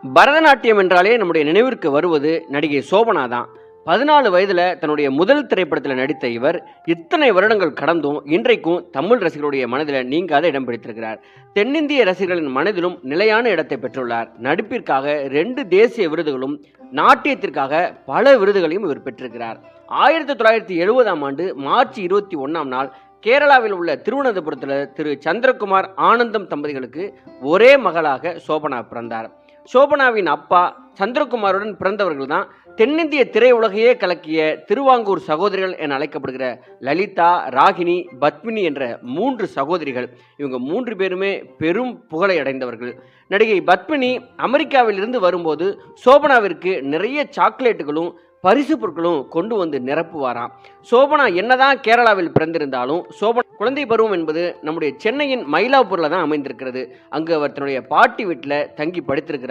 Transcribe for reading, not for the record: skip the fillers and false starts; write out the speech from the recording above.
பரதநாட்டியம் என்றாலே நம்முடைய நினைவிற்கு வருவது நடிகை சோபனா தான். 14 வயதுல தன்னுடைய முதல் திரைப்படத்தில் நடித்த இவர் இத்தனை வருடங்கள் கடந்தும் இன்றைக்கும் தமிழ் ரசிகர்களுடைய மனதில் நீங்காத இடம் பிடித்திருக்கிறார். தென்னிந்திய ரசிகர்களின் மனதிலும் நிலையான இடத்தை பெற்றுள்ளார். நடிப்பிற்காக 2 தேசிய விருதுகளும் நாட்டியத்திற்காக பல விருதுகளையும் இவர் பெற்றிருக்கிறார். 1970ஆம் ஆண்டு மார்ச் 21ஆம் நாள் கேரளாவில் உள்ள திருவனந்தபுரத்தில் திரு சந்திரகுமார் ஆனந்தம் தம்பதிகளுக்கு ஒரே மகளாக சோபனா பிறந்தார். சோபனாவின் அப்பா சந்திரகுமாருடன் பிறந்தவர்கள் தான் தென்னிந்திய திரையுலகையே கலக்கிய திருவாங்கூர் சகோதரிகள் என அழைக்கப்படுகிற லலிதா, ராகினி, பத்மினி என்ற 3 சகோதரிகள். இவங்க 3 பேருமே பெரும் புகழை அடைந்தவர்கள். நடிகை பத்மினி அமெரிக்காவில் இருந்து வரும்போது சோபனாவிற்கு நிறைய சாக்லேட்டுகளும் பரிசு பொருட்களும் கொண்டு வந்து நிரப்புவாராம். சோபனா என்னதான் கேரளாவில் பிறந்திருந்தாலும் சோபனா குழந்தை பருவம் என்பது நம்முடைய சென்னையின் மயிலாப்பூர்ல தான் அமைந்திருக்கிறது. அங்கு அவர் தன்னுடைய பாட்டி வீட்டில் தங்கி படித்திருக்கிறார்.